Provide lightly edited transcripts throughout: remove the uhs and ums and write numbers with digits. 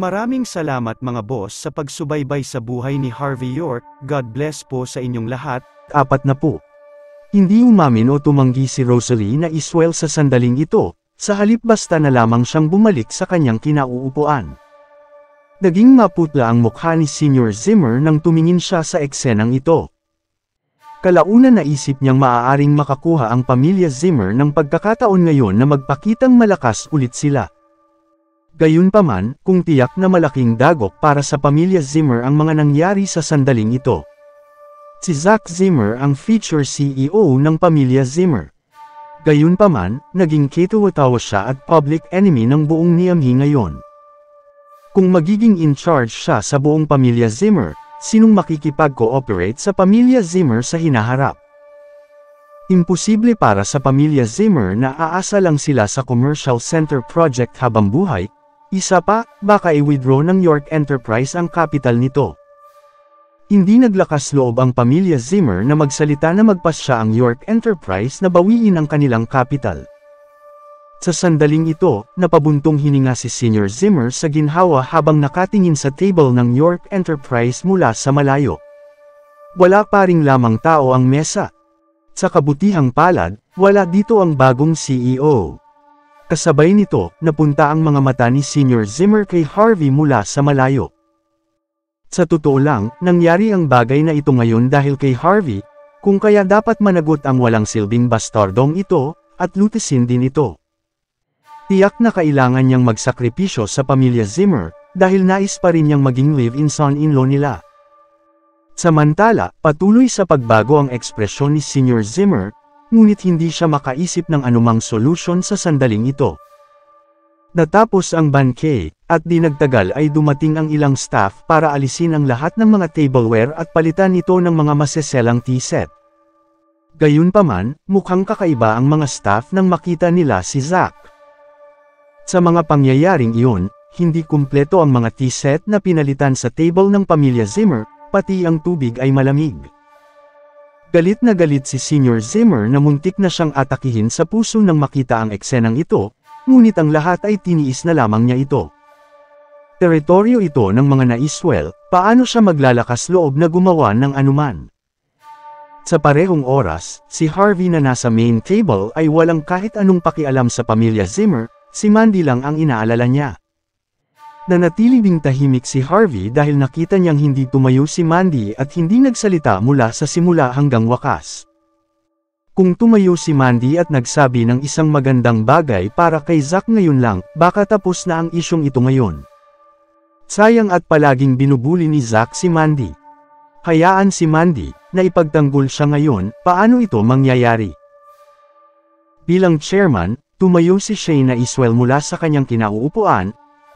Maraming salamat mga boss sa pagsubaybay sa buhay ni Harvey York, God bless po sa inyong lahat. 4 na po. Hindi umamin o tumanggi si Rosalie na iswel sa sandaling ito, sa halip basta na lamang siyang bumalik sa kanyang kinauupuan. Naging maputla ang mukha ni Senior Zimmer nang tumingin siya sa eksenang ito. Kalaunan naisip niyang maaaring makakuha ang pamilya Zimmer ng pagkakataon ngayon na magpakitang malakas ulit sila. Gayunpaman, kung tiyak na malaking dagok para sa pamilya Zimmer ang mga nangyari sa sandaling ito. Si Zack Zimmer ang future CEO ng pamilya Zimmer. Gayunpaman, naging katuwatawa siya at public enemy ng buong Niamey ngayon. Kung magiging in charge siya sa buong pamilya Zimmer, sinong makikipag-cooperate sa pamilya Zimmer sa hinaharap? Imposible para sa pamilya Zimmer na aasa lang sila sa commercial center project habang buhay. Isa pa, baka i-withdraw ng York Enterprise ang capital nito. Hindi naglakas loob ang pamilya Zimmer na magsalita na magpasya ang York Enterprise na bawiin ang kanilang capital. Sa sandaling ito, napabuntong hininga si Senior Zimmer sa ginhawa habang nakatingin sa table ng York Enterprise mula sa malayo. Wala pa ring lamang tao ang mesa. Sa kabutihang palad, wala dito ang bagong CEO. Kasabay nito, napunta ang mga mata ni Senior Zimmer kay Harvey mula sa malayo. Sa totoo lang, nangyari ang bagay na ito ngayon dahil kay Harvey, kung kaya dapat managot ang walang silbing bastardong ito, at lutisin din ito. Tiyak na kailangan niyang magsakripisyo sa pamilya Zimmer, dahil nais pa rin niyang maging live-in son-in-law nila. Samantala, patuloy sa pagbago ang ekspresyon ni Senior Zimmer, ngunit hindi siya makaisip ng anumang solusyon sa sandaling ito. Natapos ang banquet, at di nagtagal ay dumating ang ilang staff para alisin ang lahat ng mga tableware at palitan ito ng mga maseselang tea set. Gayunpaman, mukhang kakaiba ang mga staff nang makita nila si Zack. Sa mga pangyayaring iyon, hindi kumpleto ang mga tea set na pinalitan sa table ng pamilya Zimmer, pati ang tubig ay malamig. Galit na galit si Senior Zimmer na muntik na siyang atakihin sa puso nang makita ang eksenang ito, ngunit ang lahat ay tiniis na lamang niya ito. Teritoryo ito ng mga naiswel, paano siya maglalakas loob na gumawa ng anuman? Sa parehong oras, si Harvey na nasa main table ay walang kahit anong pakialam sa pamilya Zimmer, si Mandy lang ang inaalala niya. Nanatili ding tahimik si Harvey dahil nakita niyang hindi tumayo si Mandy at hindi nagsalita mula sa simula hanggang wakas. Kung tumayo si Mandy at nagsabi ng isang magandang bagay para kay Zack ngayon lang, baka tapos na ang isyong ito ngayon. Sayang at palaging binubuli ni Zack si Mandy. Hayaan si Mandy, na ipagtanggol siya ngayon, paano ito mangyayari? Bilang chairman, tumayo si Shane na iswel mula sa kanyang kinauupuan,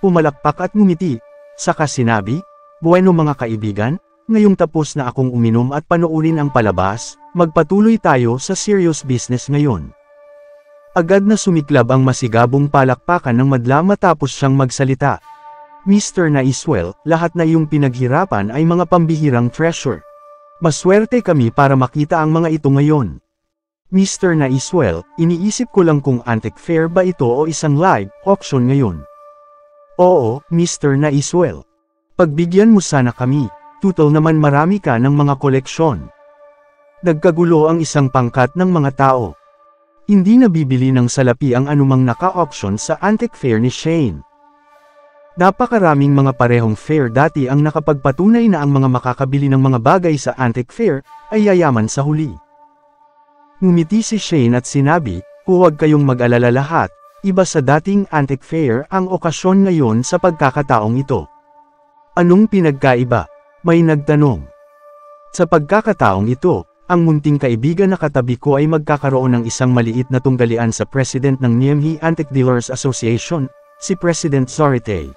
pumalakpak at ngumiti, saka sinabi, "Bueno mga kaibigan, ngayong tapos na akong uminom at panoorin ang palabas, magpatuloy tayo sa serious business ngayon." Agad na sumiklab ang masigabong palakpakan ng madla matapos siyang magsalita. "Mr. Naiswell, lahat na iyong pinaghirapan ay mga pambihirang treasure. Maswerte kami para makita ang mga ito ngayon. Mr. Naiswell, iniisip ko lang kung antique fair ba ito o isang live auction ngayon." "Oo, Mr. Naiswell. Pagbigyan mo sana kami, tutol naman marami ka ng mga koleksyon." Nagkagulo ang isang pangkat ng mga tao. Hindi nabibili ng salapi ang anumang naka-auction sa antique fair ni Shane. Napakaraming mga parehong fair dati ang nakapagpatunay na ang mga makakabili ng mga bagay sa antique fair ay yayaman sa huli. Ngumiti si Shane at sinabi, "Huwag kayong mag-alala lahat. Iba sa dating antique fair ang okasyon ngayon sa pagkakataong ito." "Anong pinagkaiba?" may nagtanong. Sa pagkakataong ito, ang munting kaibigan na katabi ko ay magkakaroon ng isang maliit na tunggalian sa President ng Niamey Antique Dealers Association, si President Zorite.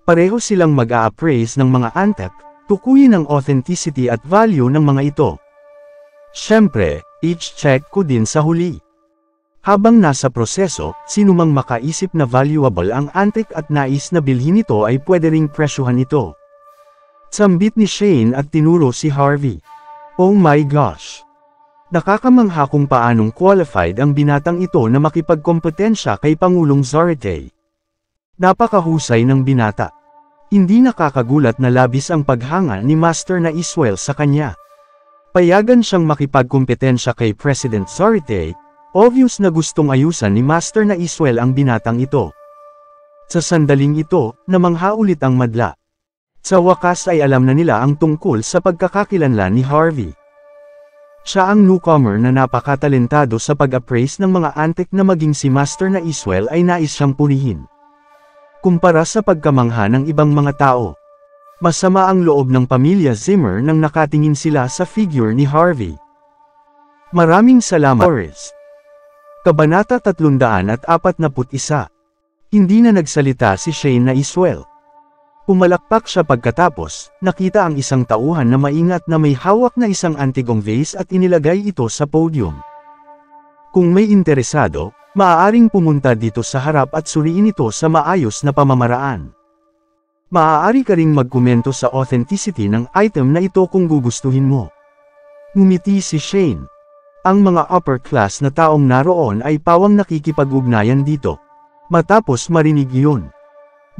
Pareho silang mag-a-appraise ng mga antique, tukuyin ang authenticity at value ng mga ito. Siyempre, each check ko din sa huli. Habang nasa proseso, sinumang makaisip na valuable ang antique at nais na bilhin ito ay pwede ring presyuhan ito. Sambit ni Shane at tinuro si Harvey. Oh my gosh! Nakakamangha kung paanong qualified ang binatang ito na makipagkompetensya kay Pangulong Zorite. Napakahusay ng binata. Hindi nakakagulat na labis ang paghanga ni Master na Iswell sa kanya. Payagan siyang makipagkumpetensya kay President Zarate, obvious na gustong ayusan ni Master na Iswell ang binatang ito. Sa sandaling ito, namangha ulit ang madla. Sa wakas ay alam na nila ang tungkol sa pagkakakilanlan ni Harvey. Siya ang newcomer na napakatalentado sa pag-appraise ng mga antik na maging si Master na Iswell ay nais siyang punihin. Kumpara sa pagkamangha ng ibang mga tao. Masama ang loob ng pamilya Zimmer nang nakatingin sila sa figure ni Harvey. Maraming salamat, Boris. Kabanata 341. Hindi na nagsalita si Shane na Iswell. Pumalakpak siya pagkatapos, nakita ang isang tauhan na maingat na may hawak na isang antigong vase at inilagay ito sa podium. Kung may interesado, maaaring pumunta dito sa harap at suriin ito sa maayos na pamamaraan. Maaari ka ring magkomento sa authenticity ng item na ito kung gugustuhin mo. Ngumiti si Shane. Ang mga upper class na taong naroon ay pawang nakikipag-ugnayan dito. Matapos marinig iyon.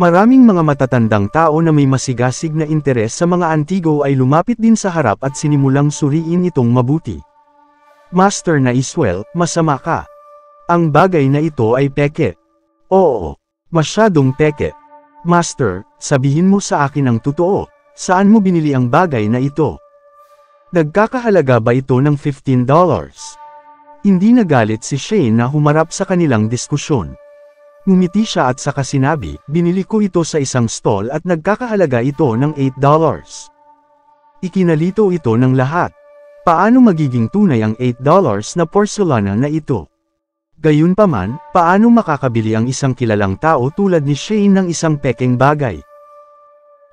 Maraming mga matatandang tao na may masigasig na interes sa mga antigo ay lumapit din sa harap at sinimulang suriin itong mabuti. Master na Iswell, masama ka. Ang bagay na ito ay peke. Oo, masyadong peke. Master, sabihin mo sa akin ang totoo, saan mo binili ang bagay na ito? Nagkakahalaga ba ito ng $15? Hindi nagalit si Shane na humarap sa kanilang diskusyon. Ngumiti siya at saka sinabi, binili ko ito sa isang stall at nagkakahalaga ito ng $8. Ikinalito ito ng lahat. Paano magiging tunay ang $8 na porselana na ito? Gayunpaman, paano makakabili ang isang kilalang tao tulad ni Shane ng isang pekeng bagay?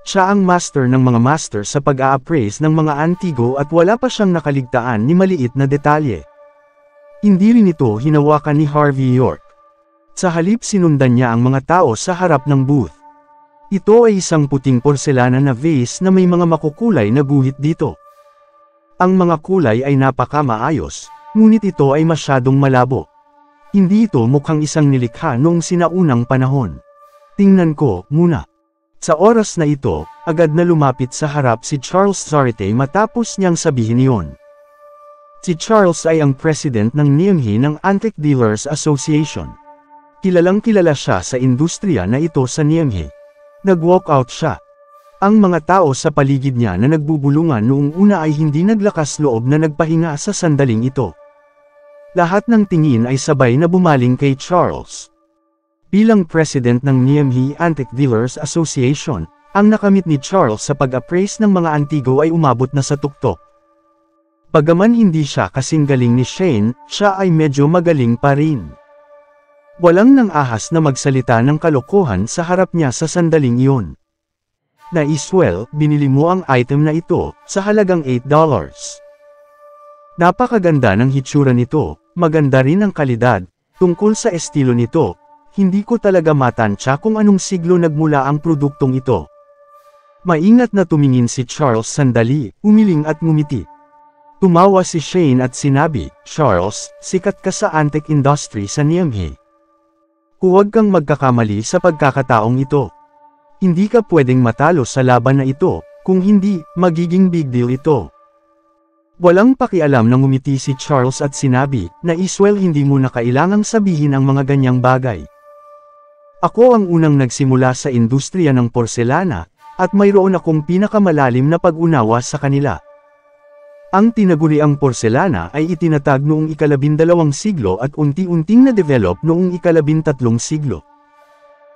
Siya ang master ng mga master sa pag-a-appraise ng mga antigo at wala pa siyang nakaligtaan ni maliit na detalye. Hindi rin ito hinawakan ni Harvey York. Sa halip sinundan niya ang mga tao sa harap ng booth. Ito ay isang puting porselana na vase na may mga makukulay na guhit dito. Ang mga kulay ay napakamaayos, ngunit ito ay masyadong malabo. Hindi ito mukhang isang nilikha noong sinaunang panahon. Tingnan ko muna. Sa oras na ito, agad na lumapit sa harap si Charles Zarate matapos niyang sabihin iyon. Si Charles ay ang president ng NIMH ng Antique Dealers Association. Kilalang kilala siya sa industriya na ito sa NIMH. Nag-walk out siya. Ang mga tao sa paligid niya na nagbubulungan noong una ay hindi naglakas loob na nagpahinga sa sandaling ito. Lahat ng tingin ay sabay na bumaling kay Charles. Bilang president ng NIMH Antique Dealers Association, ang nakamit ni Charles sa pag-appraise ng mga antigo ay umabot na sa tuktok. Bagaman hindi siya kasing galing ni Shane, siya ay medyo magaling pa rin. Walang nang ahas na magsalita ng kalokohan sa harap niya sa sandaling iyon. Na Iswell, binili mo ang item na ito, sa halagang $8. Napakaganda ng hitsura nito, maganda rin ang kalidad. Tungkol sa estilo nito, hindi ko talaga matansya kung anong siglo nagmula ang produktong ito. Maingat na tumingin si Charles sandali, umiling at ngumiti. Tumawa si Shane at sinabi, Charles, sikat ka sa antique industry sa NIMH. Huwag kang magkakamali sa pagkakataong ito. Hindi ka pwedeng matalo sa laban na ito, kung hindi, magiging big deal ito. Walang pakialam na ngumiti si Charles at sinabi, na Iswell hindi mo na kailangang sabihin ang mga ganyang bagay. Ako ang unang nagsimula sa industriya ng porselana, at mayroon akong pinakamalalim na pag-unawa sa kanila. Ang tinaguriang porselana ay itinatag noong ika-12 siglo at unti-unting na-develop noong ika-13 siglo.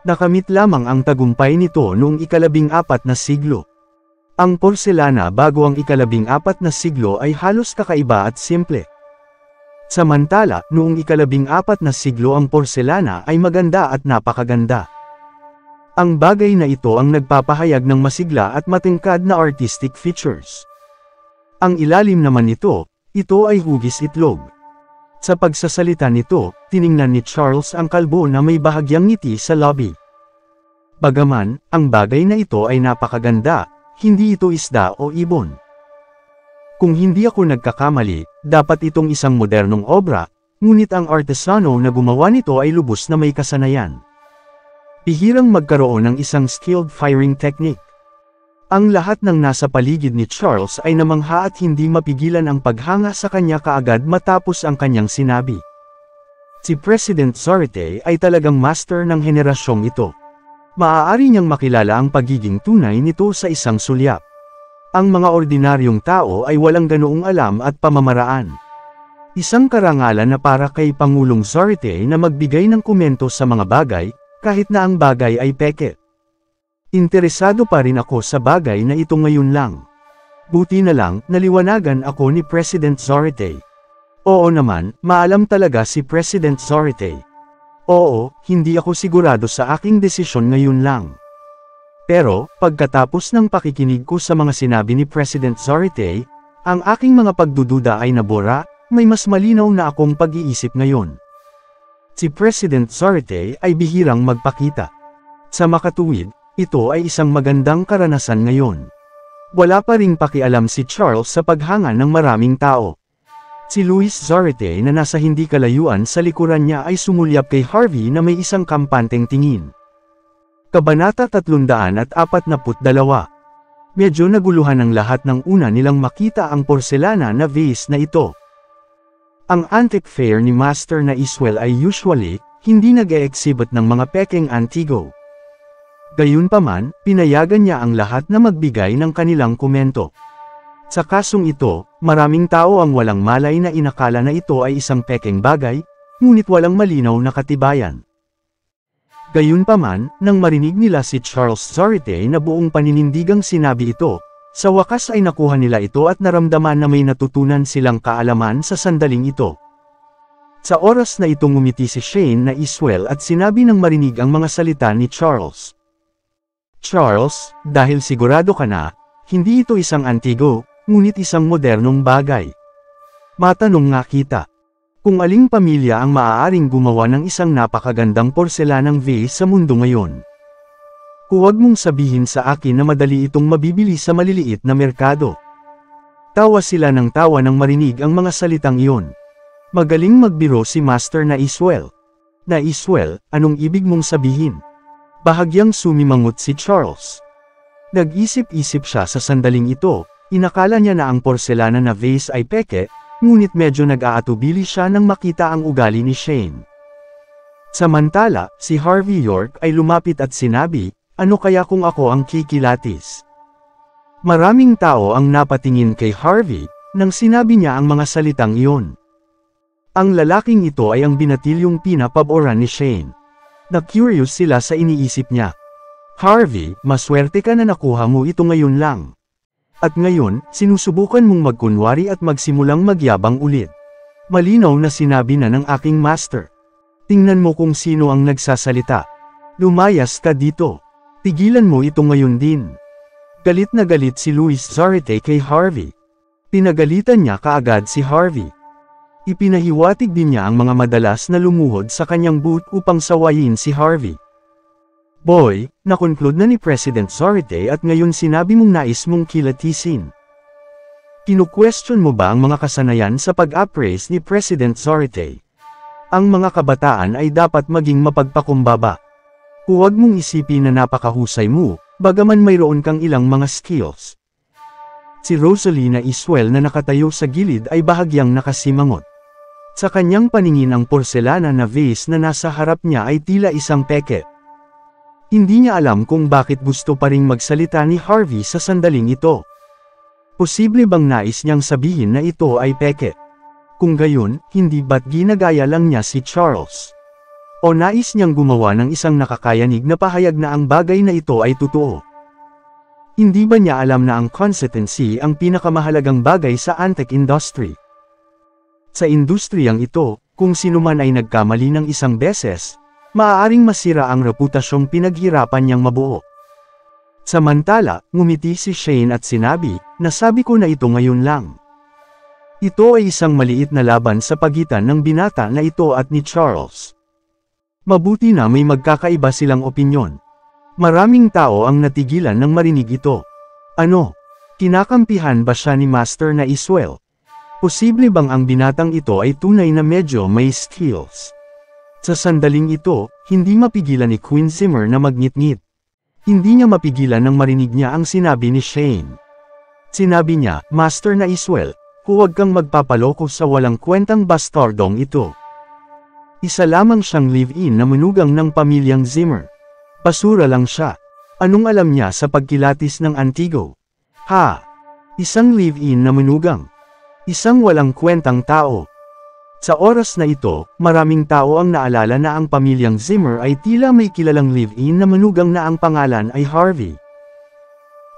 Nakamit lamang ang tagumpay nito noong ika-14 na siglo. Ang porselana bago ang ika-14 na siglo ay halos kakaiba at simple. Samantala, noong ika-14 na siglo ang porselana ay maganda at napakaganda. Ang bagay na ito ang nagpapahayag ng masigla at matingkad na artistic features. Ang ilalim naman nito, ito ay hugis itlog. Sa pagsasalita nito, tiningnan ni Charles ang kalbo na may bahagyang ngiti sa lobby. Bagaman, ang bagay na ito ay napakaganda, hindi ito isda o ibon. Kung hindi ako nagkakamali, dapat itong isang modernong obra, ngunit ang artesano na gumawa nito ay lubos na may kasanayan. Bihirang magkaroon ng isang skilled firing technique. Ang lahat ng nasa paligid ni Charles ay namangha at hindi mapigilan ang paghanga sa kanya kaagad matapos ang kanyang sinabi. Si President Zorite ay talagang master ng henerasyong ito. Maaari niyang makilala ang pagiging tunay nito sa isang sulyap. Ang mga ordinaryong tao ay walang ganoong alam at pamamaraan. Isang karangalan na para kay Pangulong Zorite na magbigay ng komento sa mga bagay, kahit na ang bagay ay peke. Interesado pa rin ako sa bagay na ito ngayon lang. Buti na lang, naliwanagan ako ni President Zorite. Oo naman, maalam talaga si President Zorite. Oo, hindi ako sigurado sa aking desisyon ngayon lang. Pero, pagkatapos ng pakikinig ko sa mga sinabi ni President Zorite, ang aking mga pagdududa ay nabura, may mas malinaw na akong pag-iisip ngayon. Si President Zorite ay bihirang magpakita. Sa makatuwid, ito ay isang magandang karanasan ngayon. Wala pa ring pakialam si Charles sa paghanga ng maraming tao. Si Luis Zorite na nasa hindi kalayuan sa likuran niya ay sumulyap kay Harvey na may isang kampanteng tingin. Kabanata 342. Medyo naguluhan ang lahat ng una nilang makita ang porselana na vase na ito. Ang antique fair ni Master na Iswell ay usually, hindi nag-e-exhibit ng mga pekeng antigo. Gayunpaman, pinayagan niya ang lahat na magbigay ng kanilang komento. Sa kasong ito, maraming tao ang walang malay na inakala na ito ay isang pekeng bagay, ngunit walang malinaw na katibayan. Gayunpaman, nang marinig nila si Charles Zorite na buong paninindigang sinabi ito, sa wakas ay nakuha nila ito at naramdaman na may natutunan silang kaalaman sa sandaling ito. Sa oras na itong ngumiti si Shane na Iswell at sinabi ng marinig ang mga salita ni Charles. Charles, dahil sigurado ka na, hindi ito isang antigo, ngunit isang modernong bagay. Matanong nga kita. Kung aling pamilya ang maaaring gumawa ng isang napakagandang porselanang vase sa mundo ngayon? Huwag mong sabihin sa akin na madali itong mabibili sa maliliit na merkado. Tawa sila ng tawa nang marinig ang mga salitang iyon. Magaling magbiro si Master na Iswell. Na Iswell, anong ibig mong sabihin? Bahagyang sumimangot si Charles. Nag-isip-isip siya sa sandaling ito, inakala niya na ang porselana na vase ay peke, ngunit medyo nag-aatubili siya nang makita ang ugali ni Shane. Samantala, si Harvey York ay lumapit at sinabi, ano kaya kung ako ang kikilatis? Maraming tao ang napatingin kay Harvey, nang sinabi niya ang mga salitang iyon. Ang lalaking ito ay ang binatilyong pinapaboran ni Shane. Na-curious sila sa iniisip niya. Harvey, maswerte ka na nakuha mo ito ngayon lang. At ngayon, sinusubukan mong magkunwari at magsimulang magyabang ulit. Malinaw na sinabi na ng aking master. Tingnan mo kung sino ang nagsasalita. Lumayas ka dito. Tigilan mo ito ngayon din. Galit na galit si Luis Zorite kay Harvey. Pinagalitan niya kaagad si Harvey. Ipinahiwatig din niya ang mga madalas na lumuhod sa kanyang booth upang sawayin si Harvey. Boy, nakonclude na ni President Zorite at ngayon sinabi mong nais mong kilatisin. Kinu-question mo ba ang mga kasanayan sa pag-appraise ni President Zorite? Ang mga kabataan ay dapat maging mapagpakumbaba. Huwag mong isipin na napakahusay mo, bagaman mayroon kang ilang mga skills. Si Rosalina Iswell na nakatayo sa gilid ay bahagyang nakasimangot. Sa kanyang paningin ang porselana na vase na nasa harap niya ay tila isang peke. Hindi niya alam kung bakit gusto pa ring magsalita ni Harvey sa sandaling ito. Posible bang nais niyang sabihin na ito ay peke? Kung gayon, hindi ba't ginagaya lang niya si Charles? O nais niyang gumawa ng isang nakakayanig na pahayag na ang bagay na ito ay totoo? Hindi ba niya alam na ang consistency ang pinakamahalagang bagay sa antique industry? Sa industriyang ito, kung sino man ay nagkamali ng isang beses, maaaring masira ang reputasyong pinaghirapan niyang mabuo. Samantala, ngumiti si Shane at sinabi, nasabi ko na ito ngayon lang. Ito ay isang maliit na laban sa pagitan ng binata na ito at ni Charles. Mabuti na may magkakaiba silang opinyon. Maraming tao ang natigilan nang marinig ito. Ano? Kinakampihan ba siya ni Master na Iswell? Posible bang ang binatang ito ay tunay na medyo may skills? Sa sandaling ito, hindi mapigilan ni Queen Zimmer na magngit-ngit. Hindi niya mapigilan nang marinig niya ang sinabi ni Shane. Sinabi niya, Master na Iswell, huwag kang magpapaloko sa walang kwentang bastardong ito. Isa lamang siyang live-in na manugang ng pamilyang Zimmer. Basura lang siya. Anong alam niya sa pagkilatis ng Antigo? Ha! Isang live-in na manugang. Isang walang kwentang tao. Sa oras na ito, maraming tao ang naalala na ang pamilyang Zimmer ay tila may kilalang live-in na manugang na ang pangalan ay Harvey.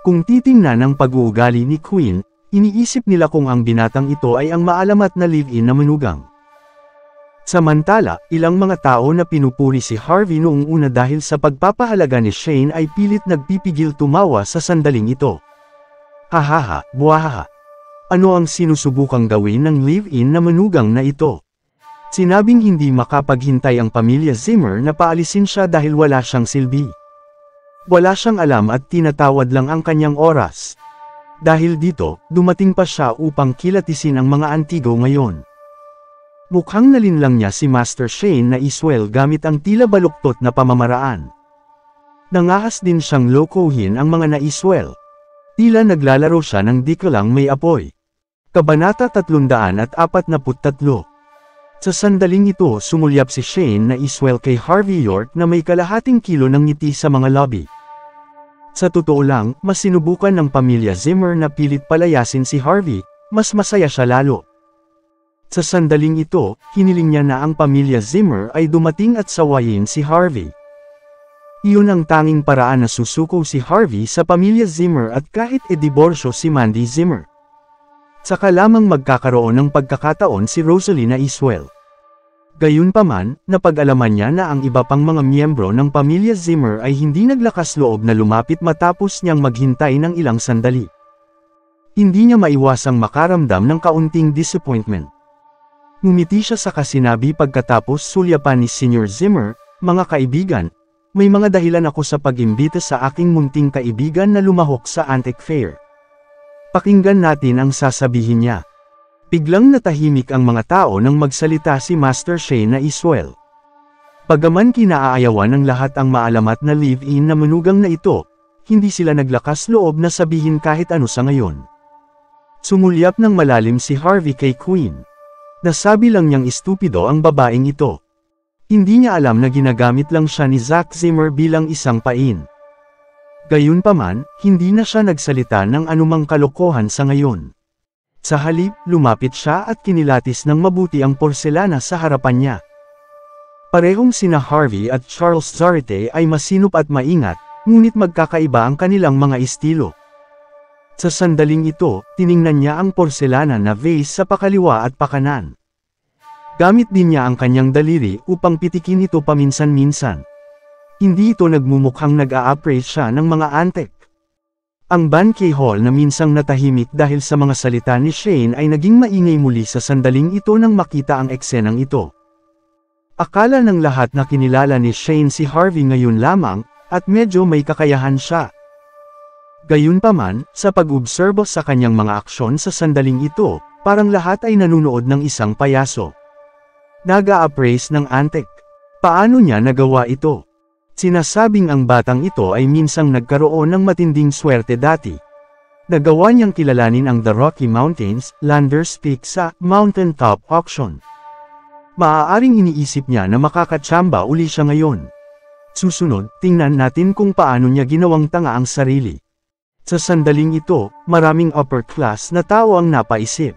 Kung titingnan ang pag-uugali ni Queen, iniisip nila kung ang binatang ito ay ang maalamat na live-in na manugang. Samantala, ilang mga tao na pinupuri si Harvey noong una dahil sa pagpapahalaga ni Shane ay pilit nagpipigil tumawa sa sandaling ito. Hahaha, buhaha. Ano ang sinusubukang gawin ng live-in na manugang na ito? Sinabing hindi makapaghintay ang pamilya Zimmer na paalisin siya dahil wala siyang silbi. Wala siyang alam at tinatawad lang ang kanyang oras. Dahil dito, dumating pa siya upang kilatisin ang mga Antigo ngayon. Mukhang nalinlang niya si Master Shane na Iswell gamit ang tila baluktot na pamamaraan. Nangahas din siyang lokohin ang mga na-Iswell. Tila naglalaro siya ng di lang may apoy. Kabanata 343. Sa sandaling ito sumulyap si Shane na Iswell kay Harvey York na may kalahating kilo ng ngiti sa mga lobby. Sa totoo lang, mas sinubukan ng pamilya Zimmer na pilit palayasin si Harvey, mas masaya siya lalo. Sa sandaling ito, hiniling niya na ang pamilya Zimmer ay dumating at sawayin si Harvey. Iyon ang tanging paraan na susuko si Harvey sa pamilya Zimmer at kahit diborsyo si Mandy Zimmer. Saka lamang magkakaroon ng pagkakataon si Rosalie na Iswell. Gayunpaman, napag-alaman niya na ang iba pang mga miyembro ng pamilya Zimmer ay hindi naglakas loob na lumapit matapos niyang maghintay ng ilang sandali. Hindi niya maiwasang makaramdam ng kaunting disappointment. Ngumiti siya sa kasinabi pagkatapos sulyapan ni Sr. Zimmer, mga kaibigan, may mga dahilan ako sa pag-imbita sa aking munting kaibigan na lumahok sa Antique Fair. Pakinggan natin ang sasabihin niya. Biglang natahimik ang mga tao nang magsalita si Master Shane na Iswell. Bagaman kinaayawan ng lahat ang maalamat na live-in na manugang na ito, hindi sila naglakas loob na sabihin kahit ano sa ngayon. Sumulyap ng malalim si Harvey kay Queen. Nasabi lang niyang estupido ang babaeng ito. Hindi niya alam na ginagamit lang siya ni Zack Zimmer bilang isang pain. Gayunpaman, hindi na siya nagsalita ng anumang kalokohan sa ngayon. Sa halip, lumapit siya at kinilatis ng mabuti ang porselana sa harapan niya. Parehong sina Harvey at Charles Zarate ay masinop at maingat, ngunit magkakaiba ang kanilang mga estilo. Sa sandaling ito, tiningnan niya ang porselana na vase sa pakaliwa at pakanan. Gamit din niya ang kanyang daliri upang pitikin ito paminsan-minsan. Hindi ito nagmumukhang nag-a-appraise siya ng mga antique. Ang banquet hall na minsang natahimik dahil sa mga salita ni Shane ay naging maingay muli sa sandaling ito nang makita ang eksenang ito. Akala ng lahat na kinilala ni Shane si Harvey ngayon lamang, at medyo may kakayahan siya. Gayunpaman, sa pag-obserbo sa kanyang mga aksyon sa sandaling ito, parang lahat ay nanunood ng isang payaso. Nag-a-appraise ng antique. Paano niya nagawa ito? Sinasabing ang batang ito ay minsang nagkaroon ng matinding swerte dati. Nagawa niyang kilalanin ang The Rocky Mountains, Landers Peak sa Mountain Top Auction. Maaaring iniisip niya na makakatsamba uli siya ngayon. Susunod, tingnan natin kung paano niya ginawang tanga ang sarili. Sa sandaling ito, maraming upper class na tao ang napaisip.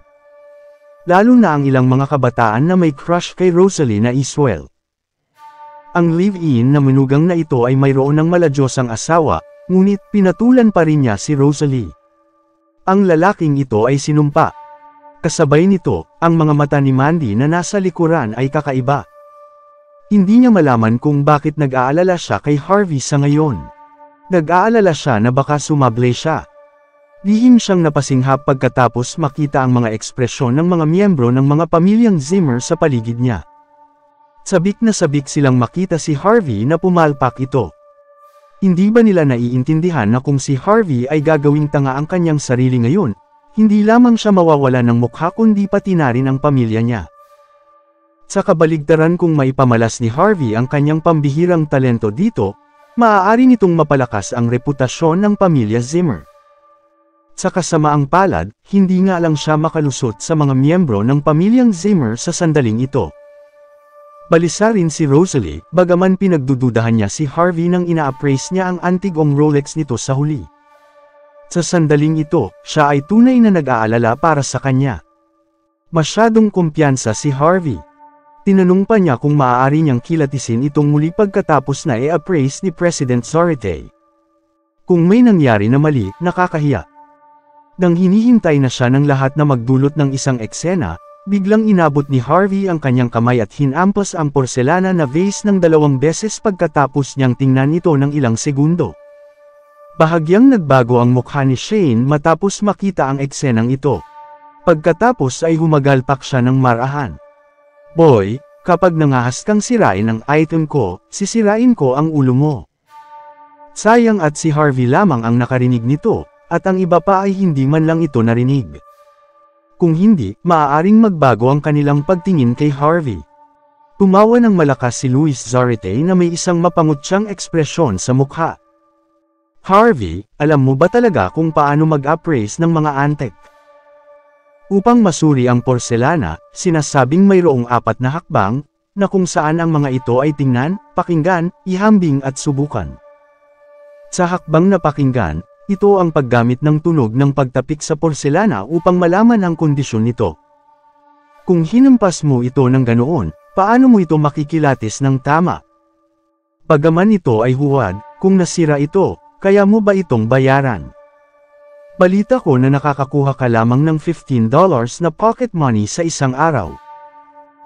Lalo na ang ilang mga kabataan na may crush kay Rosalie na Iswell. Ang live-in na manugang na ito ay mayroon ng maladyosang asawa, ngunit pinatulan pa rin niya si Rosalie. Ang lalaking ito ay sinumpa. Kasabay nito, ang mga mata ni Mandy na nasa likuran ay kakaiba. Hindi niya malaman kung bakit nag-aalala siya kay Harvey sa ngayon. Nag-aalala siya na baka sumable siya. Lihim siyang napasinghap pagkatapos makita ang mga ekspresyon ng mga miyembro ng mga pamilyang Zimmer sa paligid niya. Sabik na sabik silang makita si Harvey na pumalpak ito. Hindi ba nila naiintindihan na kung si Harvey ay gagawing tanga ang kanyang sarili ngayon, hindi lamang siya mawawala ng mukha kundi pati na rin ang pamilya niya. Sa kabaligtaran, kung maipamalas ni Harvey ang kanyang pambihirang talento dito, maaari nitong mapalakas ang reputasyon ng pamilya Zimmer. Sa kasamaang palad, hindi nga lang siya makalusot sa mga miyembro ng pamilyang Zimmer sa sandaling ito. Balisa rin si Rosalie, bagaman pinagdududahan niya si Harvey nang ina-appraise niya ang antigong Rolex nito sa huli. Sa sandaling ito, siya ay tunay na nag-aalala para sa kanya. Masyadong kumpiyansa si Harvey. Tinanong pa niya kung maaari niyang kilatisin itong muli pagkatapos na i-appraise ni President Zarate. Kung may nangyari na mali, nakakahiya. Nang hinihintay na siya ng lahat na magdulot ng isang eksena, biglang inabot ni Harvey ang kanyang kamay at hinampas ang porselana na vase ng 2 beses pagkatapos niyang tingnan ito ng ilang segundo. Bahagyang nagbago ang mukha ni Shane matapos makita ang eksenang ito. Pagkatapos ay humagalpak siya ng marahan. "Boy, kapag nangahas kang sirain ang item ko, sisirain ko ang ulo mo." Sayang at si Harvey lamang ang nakarinig nito, at ang iba pa ay hindi man lang ito narinig. Kung hindi, maaaring magbago ang kanilang pagtingin kay Harvey. Tumawa ng malakas si Luis Zarate na may isang mapangutyang ekspresyon sa mukha. "Harvey, alam mo ba talaga kung paano mag-appraise ng mga antek? Upang masuri ang porselana, sinasabing mayroong 4 na hakbang, na kung saan ang mga ito ay tingnan, pakinggan, ihambing at subukan. Sa hakbang na pakinggan, ito ang paggamit ng tunog ng pagtapik sa porselana upang malaman ang kondisyon nito. Kung hinampas mo ito ng ganoon, paano mo ito makikilatis ng tama? Bagaman ito ay huwad, kung nasira ito, kaya mo ba itong bayaran? Balita ko na nakakakuha ka lamang ng $15 na pocket money sa isang araw.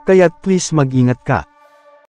Kaya't please mag-ingat ka."